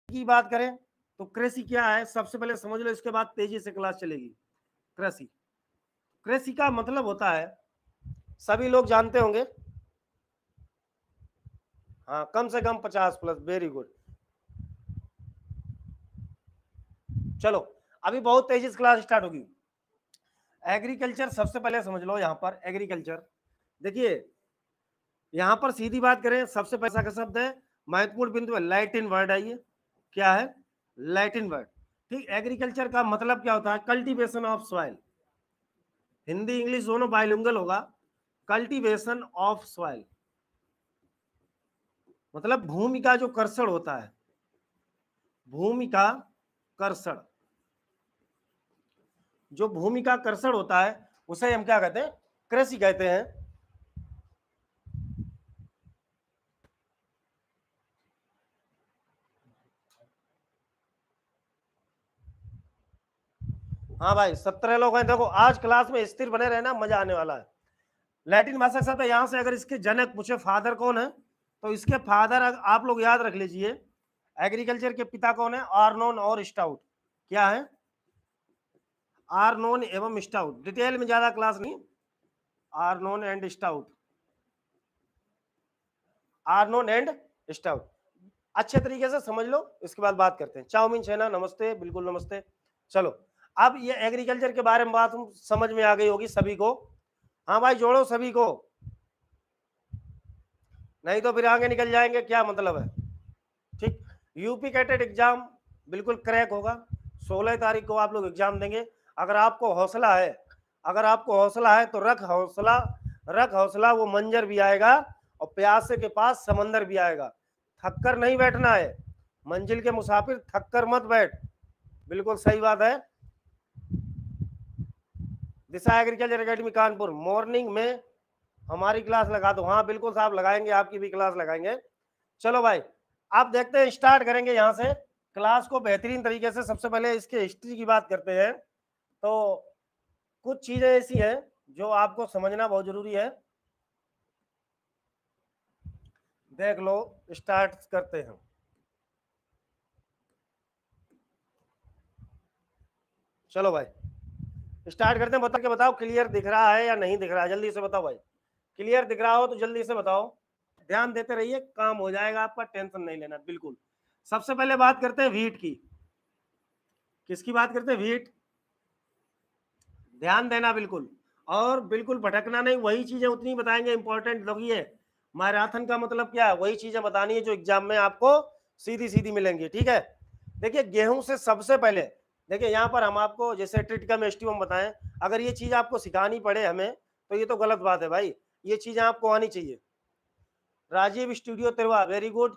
की बात करें तो कृषि क्या है सबसे पहले समझ लो, इसके बाद तेजी से क्लास चलेगी। कृषि, कृषि का मतलब होता है, सभी लोग जानते होंगे, हाँ कम से कम 50+, वेरी गुड। चलो अभी बहुत तेजी से क्लास स्टार्ट होगी। एग्रीकल्चर सबसे पहले समझ लो, यहां पर एग्रीकल्चर देखिए, यहां पर सीधी बात करें, सबसे पैसा का शब्द है, महत्वपूर्ण बिंदु है लैटिन वर्ड है, ये क्या है, लैटिन वर्ड। ठीक, एग्रीकल्चर का मतलब क्या होता है, cultivation of soil, Hindi English दोनों बाइलिंगुअल होगा। कल्टीवेशन ऑफ सॉइल मतलब भूमि का जो कर्षण होता है, भूमि का कर्षण, जो भूमि का कर्षण होता है उसे हम क्या कहते हैं, कृषि कहते हैं। हाँ भाई 17 लोग हैं, देखो आज क्लास में स्थिर बने रहना, मजा आने वाला है। लैटिन भाषा के साथ यहां से अगर इसके जनक पूछे फादर कौन है, तो इसके फादर आप लोग याद रख लीजिए, एग्रीकल्चर के पिता कौन है, आर्नोन और स्टाउट। क्या है, आर्नोन एवं स्टाउट। डिटेल में ज्यादा क्लास नहीं, Arnon and stout, Arnon and stout, अच्छे तरीके से समझ लो, इसके बाद बात करते हैं। चाउमीन छैना नमस्ते, बिल्कुल नमस्ते। चलो अब ये एग्रीकल्चर के बारे में बात समझ में आ गई होगी सभी को। हाँ भाई जोड़ो सभी को, नहीं तो फिर आगे निकल जाएंगे, क्या मतलब है। ठीक, यूपी कैटेट एग्जाम बिल्कुल क्रैक होगा, 16 तारीख को आप लोग एग्जाम देंगे। अगर आपको हौसला है, अगर आपको हौसला है तो रख हौसला, रख हौसला, वो मंजर भी आएगा और प्यासे के पास समंदर भी आएगा। थक कर नहीं बैठना है, मंजिल के मुसाफिर थक कर मत बैठ, बिल्कुल सही बात है। दिशा एग्रीकल्चर एकेडमी कानपुर, मॉर्निंग में हमारी क्लास लगा दो। हाँ बिल्कुल साहब लगाएंगे, आपकी भी क्लास लगाएंगे। चलो भाई आप देखते हैं, स्टार्ट करेंगे यहां से क्लास को बेहतरीन तरीके से। सबसे पहले इसके हिस्ट्री की बात करते हैं, तो कुछ चीजें ऐसी हैं जो आपको समझना बहुत जरूरी है, देख लो। स्टार्ट करते हैं, चलो भाई स्टार्ट करते हैं। बता के बताओ क्लियर दिख रहा है या नहीं दिख रहा है, जल्दी से बताओ भाई। क्लियर दिख रहा हो तो जल्दी से बताओ, ध्यान देते रहिए, काम हो जाएगा आपका, टेंशन नहीं लेना बिल्कुल। सबसे पहले बात करते हैं व्हीट की। किसकी बात करते हैं, व्हीट, ध्यान देना बिल्कुल, और बिल्कुल भटकना नहीं, वही चीजें उतनी बताएंगे इंपॉर्टेंट लोग। ये मैराथन का मतलब क्या है, वही चीजें बतानी है जो एग्जाम में आपको सीधी सीधी मिलेंगी। ठीक है, देखिए गेहूं से सबसे पहले, देखिए यहाँ पर हम आपको जैसे ट्रिटिकम एस्टिवम बताएं, अगर ये चीज आपको सिखानी पड़े हमें तो ये तो गलत बात है भाई, ये चीजें आपको आनी चाहिए। Rajiv studio Tirwa, very good.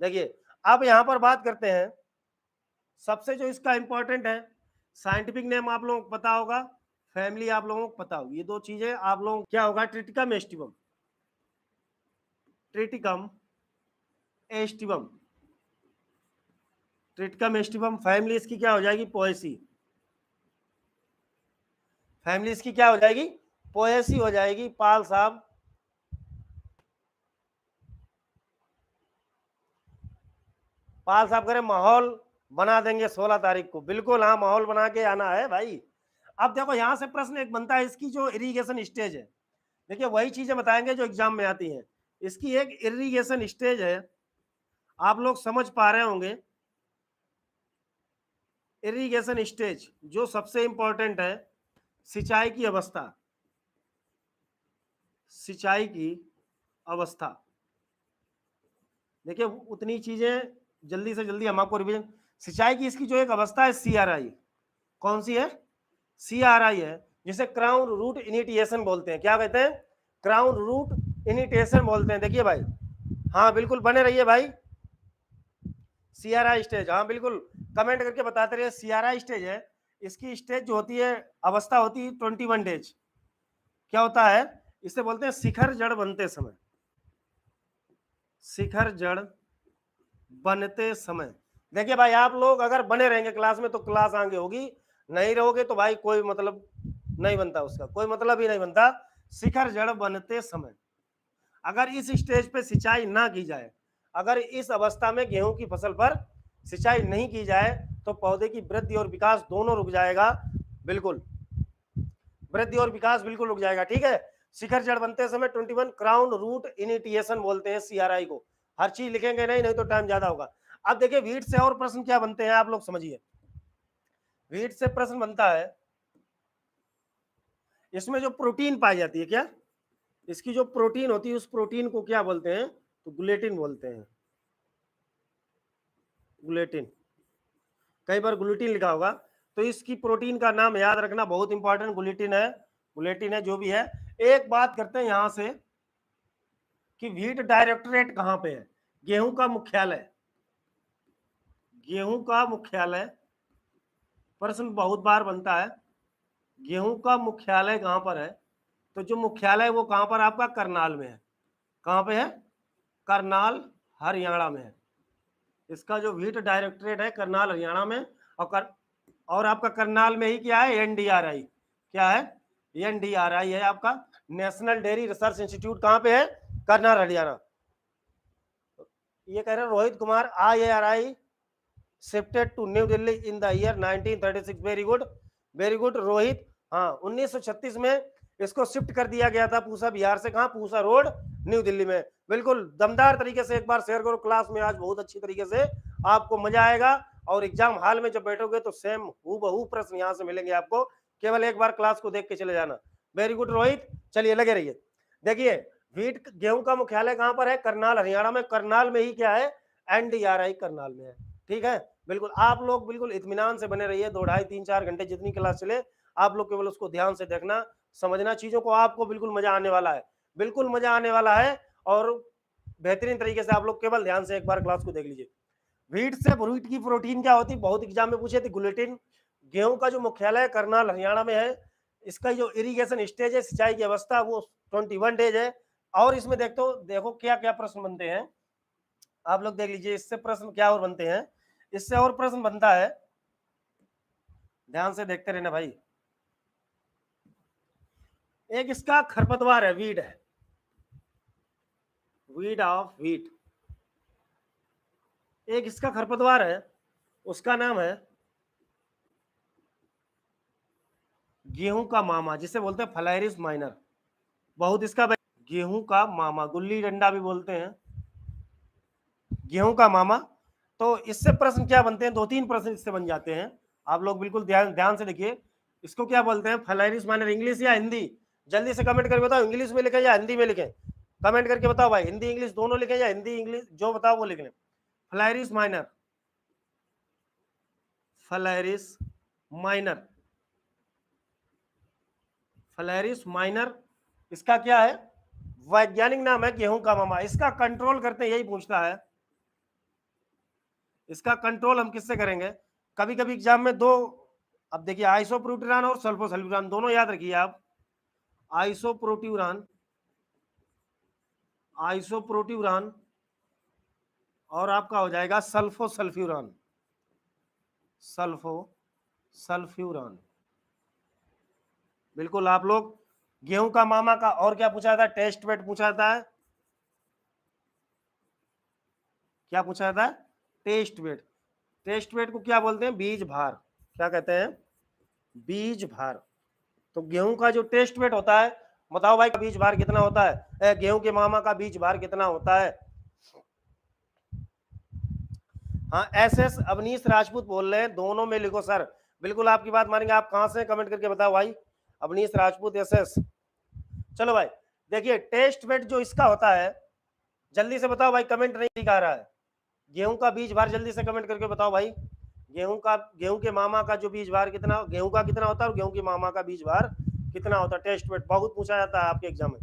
देखिए अब यहाँ पर बात करते हैं, सबसे जो इसका इंपॉर्टेंट है, साइंटिफिक नेम आप लोगों को पता होगा, फैमिली आप लोगों को पता होगी, ये दो चीजें आप लोगों को क्या होगा, Triticum aestivum, Triticum aestivum, Triticum aestivum. Family इसकी क्या हो जाएगी, पोएसी, फैमिली इसकी क्या हो जाएगी, पोएसी हो जाएगी। पाल साहब, पाल साहब करें माहौल बना देंगे 16 तारीख को, बिल्कुल हाँ माहौल बना के आना है भाई। अब देखो यहां से प्रश्न एक बनता है, इसकी जो इरिगेशन स्टेज है, देखिए वही चीजें बताएंगे जो एग्जाम में आती हैं। इसकी एक इरिगेशन स्टेज है, आप लोग समझ पा रहे होंगे, इरिगेशन स्टेज जो सबसे इंपॉर्टेंट है, सिंचाई की अवस्था, सिंचाई की अवस्था। देखिए उतनी चीजें जल्दी से जल्दी हम आपको रिवीजन, सिंचाई की इसकी जो एक अवस्था है CRI, कौन सी है, CRI है, जिसे क्राउन रूट इनिटिएशन बोलते हैं। क्या कहते हैं, क्राउन रूट इनिटिएशन बोलते हैं। देखिए भाई, हाँ बिल्कुल बने रहिए भाई। CRI स्टेज, हाँ बिल्कुल कमेंट करके बताते रहिए। CRI स्टेज है, इसकी स्टेज जो होती है, अवस्था होती है 21 डेज। क्या होता है, इसे बोलते हैं शिखर जड़ बनते समय, शिखर जड़ बनते समय। देखिए भाई आप लोग अगर बने रहेंगे क्लास में तो क्लास आगे होगी, नहीं रहोगे तो भाई कोई मतलब नहीं बनता, उसका कोई मतलब ही नहीं बनता। शिखर जड़ बनते समय, अगर इस स्टेज पे सिंचाई ना की जाए, अगर इस अवस्था में गेहूं की फसल पर सिंचाई नहीं की जाए तो पौधे की वृद्धि और विकास दोनों रुक जाएगा, बिल्कुल वृद्धि और विकास बिल्कुल रुक जाएगा। ठीक है, शिखर जड़ बनते समय 21 क्राउन रूट इनिटिएशन बोलते हैं CRI को। हर चीज लिखेंगे नहीं तो टाइम ज्यादा होगा। अब देखिए वीट से और प्रश्न क्या बनते हैं आप लोग समझिए। वीट से प्रश्न बनता है, इसमें जो प्रोटीन पाई जाती है, क्या इसकी जो प्रोटीन होती है उस प्रोटीन को क्या बोलते हैं, तो ग्लूटिन बोलते हैं, ग्लूटिन। कई बार ग्लूटिन लिखा होगा, तो इसकी प्रोटीन का नाम याद रखना बहुत इंपॉर्टेंट, ग्लूटिन है, ग्लूटिन है जो भी है। एक बात करते हैं यहां से कि वीट डायरेक्टरेट कहां पे है, गेहूं का मुख्यालय, गेहूं का मुख्यालय प्रश्न बहुत बार बनता है, गेहूं का मुख्यालय कहां पर है, तो जो मुख्यालय वो कहां पर आपका करनाल में है। कहां पे है, करनाल हरियाणा में है। इसका जो वीट डायरेक्टरेट है करनाल हरियाणा में, और आपका करनाल में ही क्या है, NDRI, क्या है, NDRI है आपका, नेशनल डेयरी रिसर्च इंस्टीट्यूट। कहां पे है, करनाल हरियाणा। ये कह रहे हैं Rohit Kumar, IARI shifted to New Delhi in the year 1936। Very good, very good Rohit. हाँ 1936 में इसको शिफ्ट कर दिया गया था पूसा बिहार से, कहा, पूसा रोड, न्यू दिल्ली में। बिल्कुल दमदार तरीके से एक बार शेयर करो क्लास में, आज बहुत अच्छी तरीके से आपको मजा आएगा। और एग्जाम हॉल में जब बैठोगे तो सेम हूबहू प्रश्न यहाँ से मिलेंगे आपको, केवल एक बार क्लास को देख के चले जाना। वेरी गुड रोहित, चलिए लगे रहिए। देखिए वीट गेहूं का मुख्यालय कहां पर है, करनाल हरियाणा में। करनाल में ही क्या है, NDRI करनाल में है। ठीक है, बिल्कुल आप लोग बिल्कुल इत्मीनान से बने रहिए, 2 ढाई 3 4 घंटे जितनी क्लास चले आप लोग केवल उसको ध्यान से देखना, समझना चीजों को, आपको बिल्कुल मजा आने वाला है, बिल्कुल मजा आने वाला है। और बेहतरीन तरीके से आप लोग केवल ध्यान से एक बार क्लास को देख लीजिए। वीट से वीट की प्रोटीन क्या होती है, बहुत एग्जाम में पूछे थे, ग्लूटिन। गेहूं का जो मुख्यालय करनाल हरियाणा में है, इसका जो इरिगेशन स्टेज है, सिंचाई की अवस्था, वो 21 डेज है। और इसमें देखो क्या क्या प्रश्न बनते हैं, आप लोग देख लीजिए इससे प्रश्न क्या और बनते हैं। इससे और प्रश्न बनता है, ध्यान से देखते रहना भाई। एक इसका खरपतवार है, वीड है, वीड ऑफ वीट। एक इसका खरपतवार है, उसका नाम है गेहूं का मामा, जिसे बोलते हैं फ्लाइरिस माइनर। बहुत इसका गेहूं का मामा, गुल्ली डंडा भी बोलते हैं, गेहूं का मामा। तो इससे प्रश्न क्या बनते हैं, 2-3 प्रश्न इससे बन जाते हैं। आप लोग बिल्कुल ध्यान से देखिए, इसको क्या बोलते हैं, फ्लाइरिस माइनर। इंग्लिश या हिंदी, जल्दी से कमेंट करके बताओ, इंग्लिश में लिखें या हिंदी में लिखें, कमेंट करके बताओ भाई, हिंदी इंग्लिश दोनों लिखें या हिंदी इंग्लिश, जो बताओ वो लिख लें। फ्लाइरिस माइनर, फ्लाइरिस माइनर, फ्लाइरिस माइनर, इसका क्या है, वैज्ञानिक नाम है गेहूं का मामा। इसका कंट्रोल करते हैं, यही पूछता है, इसका कंट्रोल हम किससे करेंगे। कभी कभी एग्जाम में दो, अब देखिए आइसोप्रोट्यूरान और सल्फोसल्फ्यूरान दोनों याद रखिए आप। आइसोप्रोट्यूरान, आइसोप्रोट्यूरान और आपका हो जाएगा सल्फोसल्फ्यूरान, सल्फोसल्फ्यूरान। बिल्कुल आप लोग गेहूं का मामा का और क्या पूछा था, टेस्ट वेट पूछा था, क्या पूछा था, टेस्ट वेट। टेस्ट वेट को क्या बोलते हैं, बीज भार, क्या कहते हैं, बीज भार। तो गेहूं का जो टेस्ट वेट होता है, बताओ भाई बीज भार कितना होता है, गेहूं के मामा का बीज भार कितना होता है। हाँ SS अवनीश राजपूत बोल रहे हैं, दोनों में लिखो सर, बिल्कुल आपकी बात मानेंगे। आप कहां से, कमेंट करके बताओ भाई, अवनीश राजपूत SS। चलो भाई देखिए टेस्ट वेट जो इसका होता है, जल्दी से बताओ भाई, कमेंट नहीं दिखा रहा है, गेहूं का बीज भार जल्दी से कमेंट करके बताओ भाई। गेहूं के मामा का जो बीज भार कितना, गेहूं का कितना होता है और गेहूं के मामा का बीज भार कितना होता है। टेस्ट वेट बहुत पूछा जाता है आपके एग्जाम में।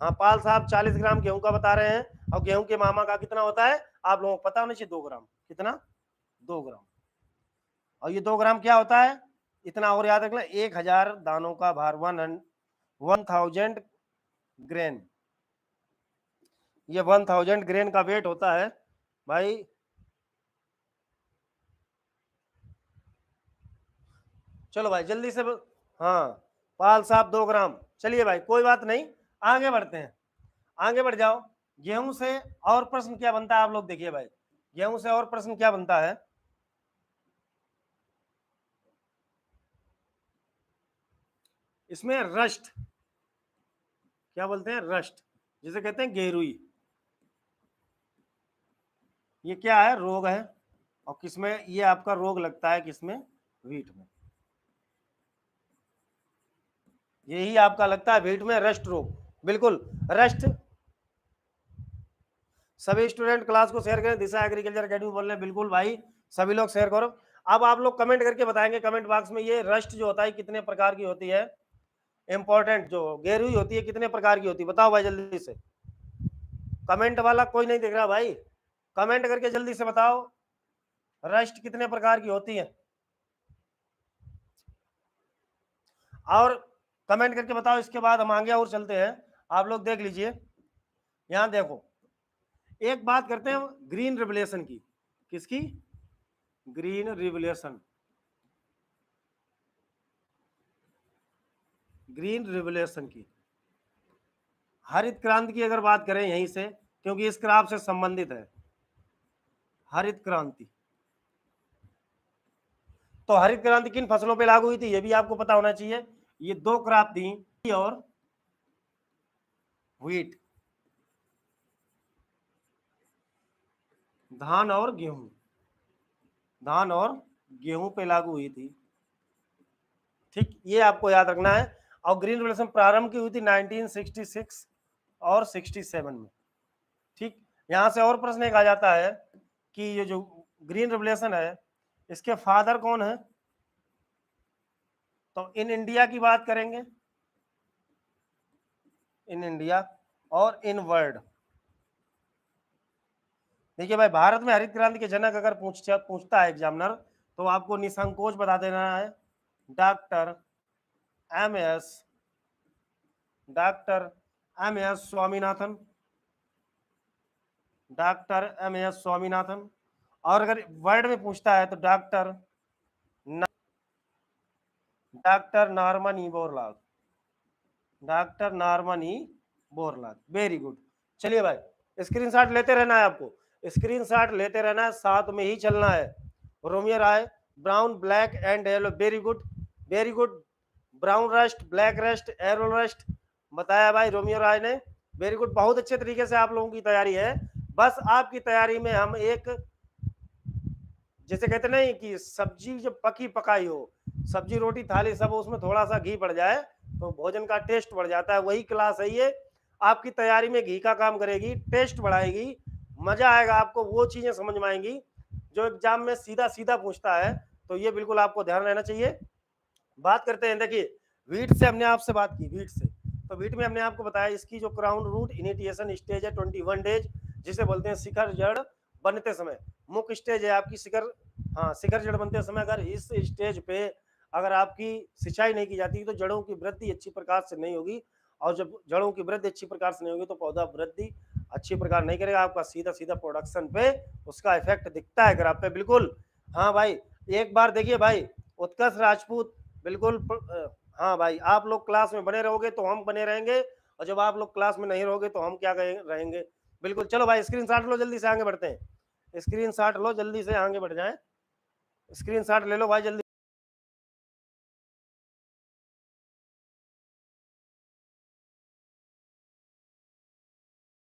हाँ पाल साहब 40 ग्राम गेहूं का बता रहे हैं, और गेहूं के मामा का कितना होता है आप लोगों को पता होना चाहिए, 2 ग्राम। कितना, 2 ग्राम। और ये 2 ग्राम क्या होता है, इतना और याद रखना, 1000 दानों का भार, 1000 ग्रेन। ये 1000 ग्रेन का वेट होता है भाई। चलो भाई जल्दी से हाँ पाल साहब 2 ग्राम। चलिए भाई कोई बात नहीं, आगे बढ़ते हैं, आगे बढ़ जाओ। गेहूं से और प्रश्न क्या बनता है आप लोग देखिए भाई, गेहूं से और प्रश्न क्या बनता है? इसमें रस्ट, क्या बोलते हैं, रस्ट, जिसे कहते हैं गेरुई। ये क्या है? रोग है। और किसमें ये आपका रोग लगता है? किसमें? व्हीट में। यही आपका लगता है व्हीट में, रस्ट रोग। बिल्कुल, रस्ट। सभी स्टूडेंट क्लास को शेयर करें, दिशा एग्रीकल्चर अकेडमी बोल रहे हैं, बिल्कुल भाई सभी लोग शेयर करो। अब आप लोग कमेंट करके बताएंगे कमेंट बॉक्स में, ये रस्ट जो होता है कितने प्रकार की होती है? इंपॉर्टेंट जो गेरुई होती है कितने प्रकार की होती है? बताओ भाई जल्दी से। कमेंट वाला कोई नहीं दिख रहा भाई, कमेंट करके जल्दी से बताओ रस्ट कितने प्रकार की होती है। और कमेंट करके बताओ, इसके बाद हम आगे और चलते हैं। आप लोग देख लीजिए, यहां देखो, एक बात करते हैं ग्रीन रिवोल्यूशन की। किसकी? Green revolution. ग्रीन रिवोल्यूशन की, हरित क्रांति की अगर बात करें यहीं से, क्योंकि इस क्रॉप से संबंधित है हरित क्रांति। तो हरित क्रांति किन फसलों पे लागू हुई थी ये भी आपको पता होना चाहिए। ये दो क्रॉप थी, और व्हीट, धान और गेहूं, धान और गेहूं पे लागू हुई थी। ठीक, ये आपको याद रखना है। और ग्रीन रिवोल्यूशन प्रारंभ की हुई थी 1966 और 67 में। ठीक, यहां से और प्रश्न एक आ जाता है कि ये जो ग्रीन रिवोल्यूशन है इसके फादर कौन है? तो इन इंडिया की बात करेंगे, इन इंडिया और इन वर्ल्ड। देखिए भाई, भारत में हरित क्रांति के जनक अगर पूछता है एग्जामिनर, तो आपको निसंकोच बता देना है doctor M S Swaminathan, doctor M S Swaminathan. और अगर वर्ड में पूछता है तो doctor Norman E Borlaug, doctor Norman E Borlaug. Very good. चलिए भाई, स्क्रीनशॉट लेते रहना है आपको, स्क्रीनशॉट लेते रहना है, साथ में ही चलना है। Romeo Rai, brown black and yellow, very good, very good. Brown rust, black rust, arrow rust बताया भाई रोमियो राय ने, वेरी गुड। बहुत अच्छे तरीके से आप लोगों की तैयारी है। बस आपकी तैयारी में हम एक, जैसे कहते नहीं कि सब्जी जब पकी पकाई हो, सब्जी रोटी थाली सब, उसमें थोड़ा सा घी पड़ जाए तो भोजन का टेस्ट बढ़ जाता है, वही क्लास है ये। आपकी तैयारी में घी का काम करेगी, टेस्ट बढ़ाएगी, मजा आएगा आपको, वो चीजें समझ में आएंगी जो एग्जाम में सीधा सीधा पूछता है। तो ये बिल्कुल आपको ध्यान रहना चाहिए। बात करते हैं, देखिए वीट से हमने आपसे बात की, वीट से, तो वीट में हमने आपको बताया इसकी जो क्राउन रूट इनिटिएशन स्टेज है 21 डेज, जिसे बोलते हैं शिखर जड़ बनते समय। मुख्य स्टेज है आपकी शिखर, हाँ शिखर जड़ बनते समय। अगर इस स्टेज पे अगर आपकी सिंचाई नहीं की जाती तो जड़ों की वृद्धि अच्छी प्रकार से नहीं होगी, और जब जड़ों की वृद्धि अच्छी प्रकार से नहीं होगी तो पौधा वृद्धि अच्छी प्रकार नहीं करेगा, आपका सीधा सीधा प्रोडक्शन पे उसका इफेक्ट दिखता है ग्राफ पे। बिल्कुल, हाँ भाई, एक बार देखिए भाई, उत्कर्ष राजपूत, बिल्कुल हाँ भाई, आप लोग क्लास में बने रहोगे तो हम बने रहेंगे, और जब आप लोग क्लास में नहीं रहोगे तो हम क्या रहेंगे। बिल्कुल, चलो भाई स्क्रीनशॉट लो, जल्दी से आगे बढ़ते हैं, स्क्रीनशॉट लो, जल्दी से आगे बढ़ जाएं, स्क्रीनशॉट ले लो भाई जल्दी।